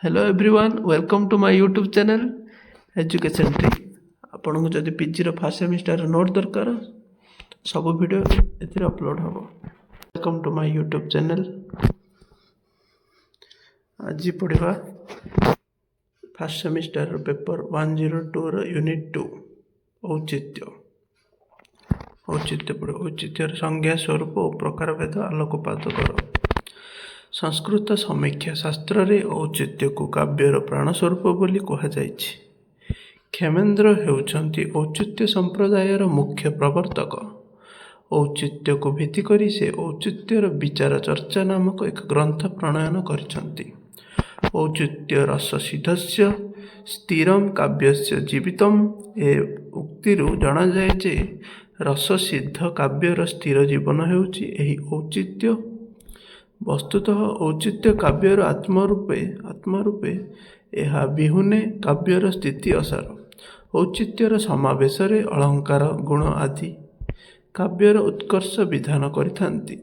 Hello everyone welcome to my YouTube channel education tree. आपन को जदि पीजी फर्स्ट सेमिस्टर नोट दरकार सब वीडियो एथिरे अपलोड हम। Welcome to my YouTube channel. आज पढ़ा फर्स्ट सेमिस्टर पेपर 102 यूनिट 2 औचित्य। औचित्य पढ़ो। औचित्यर संज्ञा स्वरूप और प्रकार भेद आलोकपात करो। संस्कृत समीक्षा शास्त्र रे औचित्य को काव्यर प्राण स्वरूप बोली कहा जायछि। क्षेमेन्द्र हेउछन्ति औचित्य संप्रदायर मुख्य प्रवर्तक। औचित्य को भित्ति करी से औचित्यर विचार चर्चा नामक एक ग्रंथ प्रणयन करिछन्ति। औचित्य रस सिद्धस्य स्थिरम काव्यस्य जीवितम ए उक्तिरु जणा जाय जे रस सिद्ध काव्यर स्थिर जीवन हेउछि एही औचित्य। वस्तुतः औचित्य काव्यर आत्मरूपे यह विहुने काव्यर स्थिति असार। औचित्यर समावेश अलंकार गुण आदि काव्यर उत्कर्ष विधान करिथांती।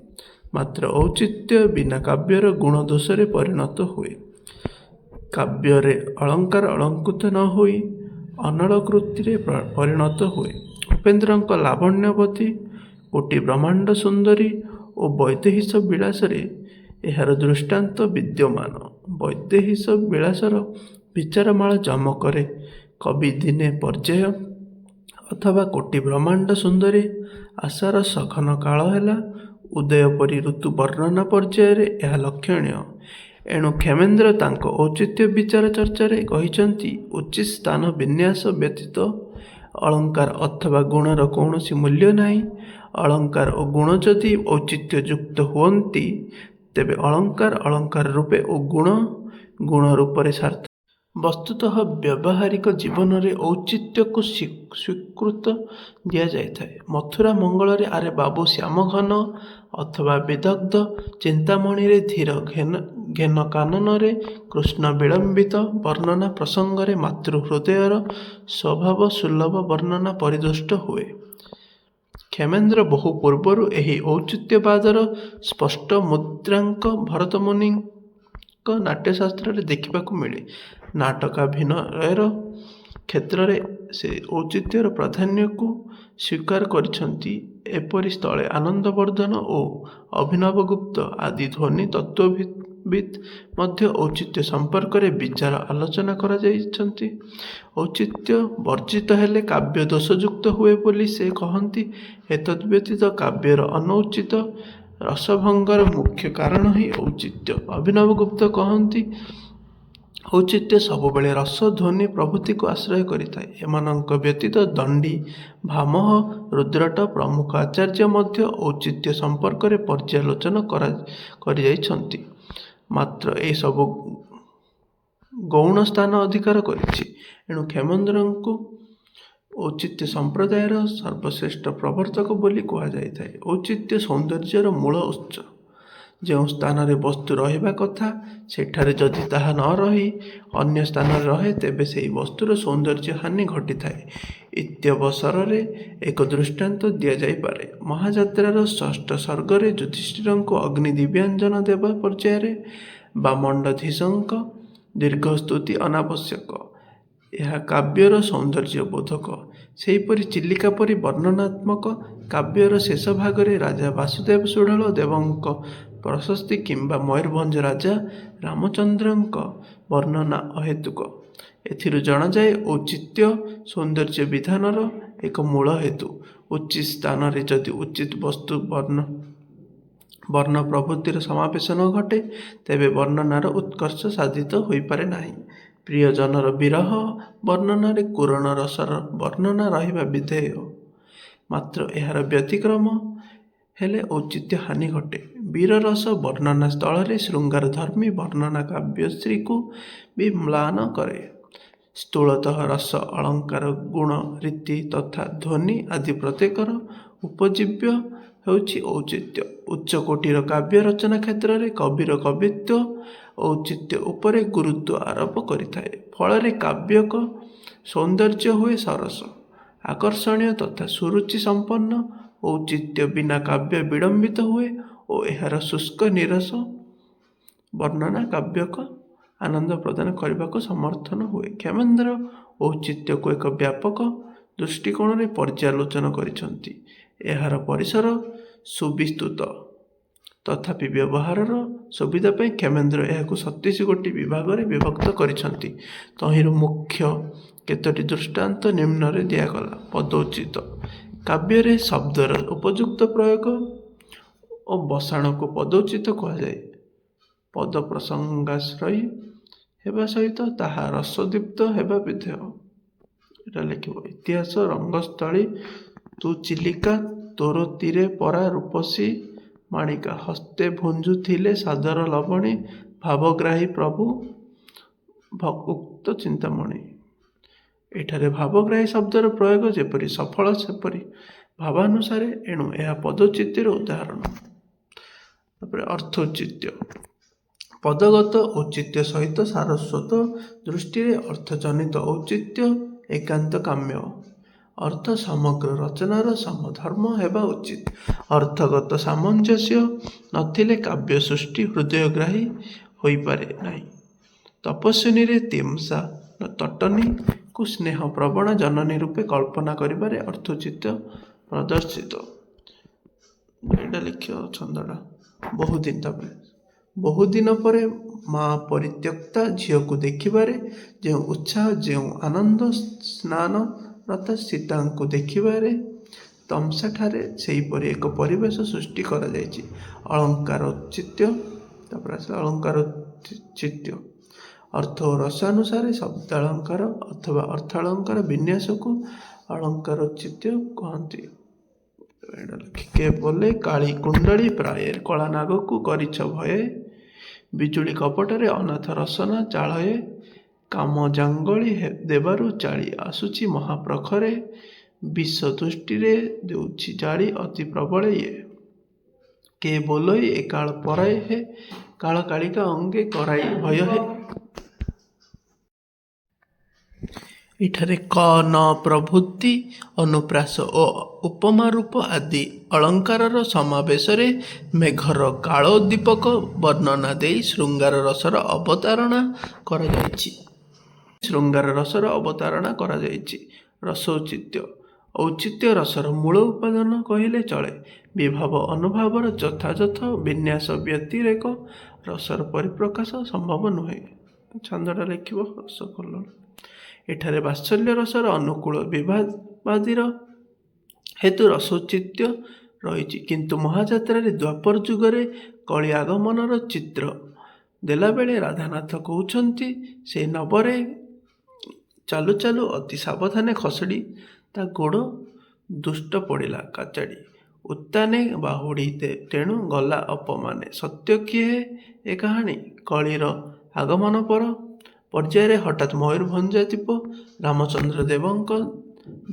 मात्र औचित्य बिना काव्यर गुण दोषरे परिणत हुए। काव्ୟରେ अलंकार अलंकृत न होई अनल कृति परिणत हुए। उपेन्द्रଙ୍କ लावण्यवती कोटि ब्रह्मांड सुंदरी और वैदेहिश विलासरे एहार दृष्टांत विद्यमान। वैदेहिश विलासर विचारमाला जमकरे कवि दिने पर्याय अथवा कोटि ब्रह्मांड सुंदरी आशार सघन काल है उदय परी ऋतु वर्णना पर्याय यह लक्षणीय। एणु क्षेमेन्द्र तांको औचित्य विचार चर्चारे कहिसंती उचित स्थान विन्यास व्यतीत अलंकार अथवा गुणर कौनसी मूल्य नहीं। अलंकार और गुण जदि औचित्य युक्त हुअन्ति तेबे अलंकार अलंकार रूपे और गुण गुण रूपे सार्थ। वस्तुतः व्यावहारिक जीवन में औचित्य को स्वीकृत दिया जाए। मथुरा मंगल रे आरे बाबू श्याम घन अथवा विदग्ध चिंतामणि रे धीर घेन कानन रे कृष्ण विलंबित वर्णना प्रसंग रे मातृहृदयर स्वभाव सुलभ वर्णना परिदुष्ट हुए। क्षेमेन्द्र बहु पूर्वरु एही औचित्यवादर स्पष्ट मुद्रांक भरतमुनि नाट्यशास्त्र रे देखिबाकू मिले। नाटकाभिनयर क्षेत्र में से औचित्यर प्राधान्य को स्वीकार करिसंती। एपरि स्थले आनंदवर्धन और अभिनवगुप्त आदि ध्वनि तत्वविद मध्य औचित्य संपर्क में विचार आलोचना करा जाइछंती। औचित्य वर्जित हेले काव्य दोषयुक्त हुए बोली से कहती। एतद्व्यतीत काव्यर अनौचित रसभंगर मुख्य कारण ही औचित्य। अभिनवगुप्त कहती औचित्य सबुबले रस ध्वनि प्रभृति को आश्रय करिଥାଏ। एମାନଙ୍କ व्यतीत दंडी भामह रुद्रट प्रमुख आचार्य मध्य औचित्य संपर्क में पर्यालोचना करि जाइछन्ति। मात्र ए सबु गौण स्थान अधिकार करिछि। एणु क्षेमेन्द्रଙ୍କୁ औचित्य संप्रदायर सर्वश्रेष्ठ प्रवर्तक बोली कहा जाइଥାଏ। औचित्य सौंदर्यर मूल उत्स। जो स्थान रे वस्तु रहिबा कथा सेठारे जदि ताहा न रही अन्य स्थान रहे तेबे सेही वस्तुर सौंदर्य हानि घटी थाए। इत्यवसर रे एक दृष्टांत दिया जाई पारे। महाजात्रार षष्ठ सर्गरे युधिष्ठिर को अग्नि दिव्यांजन देवा पर्याय बामंडधीशंक दीर्घ स्तुति अनावश्यक। यह काव्यर सौंदर्य बोधक। सेहीपरि चिलिका परि वर्णनात्मक काव्यर शेष भागरे राजा वासुदेव सुढ़ल देवंक प्रशस्ति किंबा मयूरभंज राजा रामचंद्रंक वर्णना अहेतुक। एथिरु जणा जाए औचित्य सौंदर्य विधानर एक मूल हेतु। उचित स्थान रे जदि उचित वस्तु वर्ण प्रभृतिर समावेश न घटे तेबे वर्णनार उत्कर्ष साधित हो पारे नाही। प्रियजनर विरह वर्णना रे करुण रसर वर्णना रहिबा विधेय। मात्र एहार व्यतिक्रम हेले औचित्य हानि घटे। वीर रस वर्णना स्थल रे श्रृंगार धर्मी वर्णना काव्यश्री को भी म्लान करे। स्थूलतः रस अलंकार गुण रीति तथा ध्वनि आदि प्रत्येकर उपजीव्य हेउछि औचित्य। उच्च कोटिर काव्य रचना क्षेत्र में कविर कवित्व औचित्य उपरे गुरुत्व आरोप करिଥାଏ। फल काव्यक सौंदर्य हुए सरस आकर्षणीय तथा सुरुचि संपन्न। औचित्य बिना काव्य विडंबित हुए और एहार शुष्क निरस वर्णना काव्यक ଆନନ୍ଦ ପ୍ରଦାନ କରିବାକୁ ସମର୍ଥନ ହୁଏ। କ୍ଷେମେନ୍ଦ୍ର ଔଚିତ୍ୟକୁ ଏକ ବ୍ୟାପକ ଦୃଷ୍ଟିକୋଣରେ ପର୍ଯ୍ୟାଲୋଚନା କରିଛନ୍ତି। ଏହାର ପରିସର ସୁବିସ୍ତୃତ, ତଥାପି ବ୍ୟବହାରର ସୁବିଧା ପାଇଁ କ୍ଷେମେନ୍ଦ୍ର ଏହାକୁ 37 ବିଭାଗରେ ବିଭକ୍ତ କରିଛନ୍ତି। ତହିଁରୁ ମୁଖ୍ୟ କେତୋଟି ଦୃଷ୍ଟାନ୍ତ ନିମ୍ନରେ ଦିଆଗଲା। ପଦୋଚିତ କାବ୍ୟରେ ଶବ୍ଦର ଉପଯୁକ୍ତ ପ୍ରୟୋଗ ଓ ବସାଣକୁ ପଦୋଚିତ କୁହାଯାଏ। ପଦ ପ୍ରସଙ୍ଗାଶ୍ରୟୀ ହେବା ସହିତ ତାହା ରସଦୀପ୍ତ ହେବା ବିଧେୟ। ଏଟା ଲେଖିବ। ଇତିହାସ ରଙ୍ଗସ୍ଥଳୀ ତୁ ଚିଲିକା, ତୋର ତୀରେ ପରା ରୂପସୀ ମାଣିକା, ହସ୍ତେ ଭୁଞ୍ଜୁଥିଲେ ସାଦର ଲବଣୀ, ଭାବଗ୍ରାହୀ ପ୍ରଭୁ ଉକ୍ତ ଚିନ୍ତାମଣି। ଏଠାରେ ଭାବଗ୍ରାହୀ ଶବ୍ଦର ପ୍ରୟୋଗ ଯେପରି ସଫଳ ସେପରି ଭାବାନୁସାରେ, ଏଣୁ ଏହା ପଦୋଚିତିର ଉଦାହରଣ। ତାପରେ ଅର୍ଥୌଚିତ୍ୟ। ପଦଗତ ଔଚିତ୍ୟ ସହିତ ସାରସ୍ୱତ ଦୃଷ୍ଟିରେ ଅର୍ଥଜନିତ ଔଚିତ୍ୟ ଏକାନ୍ତ କାମ୍ୟ। ଅର୍ଥ ସମଗ୍ର ରଚନାର ସମଧର୍ମ ହେବା ଉଚିତ। ଅର୍ଥଗତ ସାମଞ୍ଜସ୍ୟ ନଥିଲେ କାବ୍ୟ ସୃଷ୍ଟି ହୃଦୟଗ୍ରାହୀ ହୋଇପାରେ ନାହିଁ। ତପସ୍ୱିନୀରେ ତିମ୍ସା ତଟନୀକୁ ସ୍ନେହ ପ୍ରବଣା ଜନନୀ ରୂପେ କଳ୍ପନା କରିବାରେ ଅର୍ଥୌଚିତ୍ୟ ପ୍ରଦର୍ଶିତ। ଏଇଟା ଲେଖିବ ଛନ୍ଦଟା। ବହୁଦିନ ତାପରେ ବହୁଦିନ ପରେ ମା ପରିତ୍ୟକ୍ତା ଝିଅକୁ ଦେଖିବାରେ ଯେଉଁ ଉତ୍ସାହ, ଯେଉଁ ଆନନ୍ଦ, ସ୍ନାନରତା ସୀତାଙ୍କୁ ଦେଖିବାରେ ତମସାଠାରେ ସେହିପରି ଏକ ପରିବେଶ ସୃଷ୍ଟି କରାଯାଇଛି। ଅଳଙ୍କାରୋଚିତ୍ୟ। ତାପରେ ଆସିଲା ଅଳଙ୍କାରୋଚିତ୍ୟ। ଅର୍ଥ ଓ ରସ ଅନୁସାରେ ଶବ୍ଦାଳଙ୍କାର ଅଥବା ଅର୍ଥାଳଙ୍କାର ବିନ୍ୟାସକୁ ଅଳଙ୍କାରୋଚିତ୍ୟ କହନ୍ତି। କେ ବୋଲେ କାଳୀ କୁଣ୍ଡଳୀ ପ୍ରାୟେ, କଳା ନାଗକୁ କରିଛ ଭୟେ, ବିଜୁଳି କପଟରେ ଅନାଥ ରସନା ଚାଳଏ, କାମ ଜାଙ୍ଗଳି ଦେବାରୁ ଚାଳି ଆସୁଛି ମହାପ୍ରଖରେ, ବିଷ ଦୃଷ୍ଟିରେ ଦେଉଛି ଜାଳି ଅତି ପ୍ରବଳେ ଇଏ। କେ ବୋଲଇ ଏ କାଳ ପରାଏ ହେ, କାଳ କାଳିକା ଅଙ୍ଗେ କରାଇ ଭୟ ହେ। ଏଠାରେ କ, ନ ପ୍ରଭୃତି ଅନୁପ୍ରାସ ଓ ଉପମା ରୂପ ଆଦି ଅଳଙ୍କାରର ସମାବେଶରେ ମେଘର କାଳୋଦ୍ଦୀପକ ବର୍ଣ୍ଣନା ଦେଇ ଶୃଙ୍ଗାର ରସର ଅବତାରଣା କରାଯାଇଛି। ରସୌଚିତ୍ୟ। ଔଚିତ୍ୟ ରସର ମୂଳ ଉପାଦାନ କହିଲେ ଚଳେ। ବିଭାବ ଅନୁଭାବର ଯଥାଯଥ ବିନ୍ୟାସ ବ୍ୟତିରେକ ରସର ପରିପ୍ରକାଶ ସମ୍ଭବ ନୁହେଁ। ଛନ୍ଦଟା ଲେଖିବ। ରସ କଲନ। ଏଠାରେ ବାତ୍ସଲ୍ୟ ରସର ଅନୁକୂଳ ବିଭାବାଦୀର ହେତୁ ରସୌଚିତ୍ୟ ରହିଛି, କିନ୍ତୁ ମହାଯାତ୍ରାରେ ଦ୍ୱାପର ଯୁଗରେ କଳି ଆଗମନର ଚିତ୍ର ଦେଲାବେଳେ ରାଧାନାଥ କହୁଛନ୍ତି, ସେ ନବରେ ଚାଲୁ ଚାଲୁ ଅତି ସାବଧାନେ ଖସଡ଼ି ତା ଗୋଡ଼ ଦୁଷ୍ଟ ପଡ଼ିଲା କାଚାଡ଼ି, ଉତ୍ତାନେ ବାହୁଡ଼ି ତେଣୁ ଗଲା ଅପମାନେ। ସତ୍ୟ କିଏ ଏ କାହାଣୀ? କଳିର ଆଗମନ ପର ପର୍ଯ୍ୟାୟରେ ହଠାତ୍ ମୟୂରଭଞ୍ଜାଧିପ ରାମଚନ୍ଦ୍ର ଦେବଙ୍କ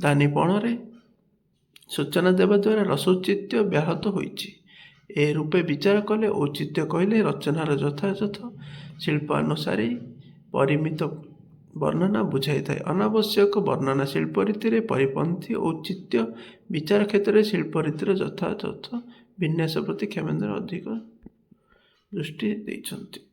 ଦାନୀପଣରେ ସୂଚନା ଦେବା ଦ୍ୱାରା ରସୌଚିତ୍ୟ ବ୍ୟାହତ ହୋଇଛି। ଏ ରୂପେ ବିଚାର କଲେ ଔଚିତ୍ୟ କହିଲେ ରଚନାର ଯଥାଯଥ ଶିଳ୍ପାନୁସାରୀ ପରିମିତ ବର୍ଣ୍ଣନା ବୁଝାଇଥାଏ। ଅନାବଶ୍ୟକ ବର୍ଣ୍ଣନା ଶିଳ୍ପରୀତିରେ ପରିପନ୍ଥୀ। ଔଚିତ୍ୟ ବିଚାର କ୍ଷେତ୍ରରେ ଶିଳ୍ପରୀତିର ଯଥାଯଥ ବିନ୍ୟାସ ପ୍ରତି କ୍ଷେମେନ୍ଦ୍ର ଅଧିକ ଦୃଷ୍ଟି ଦେଇଛନ୍ତି।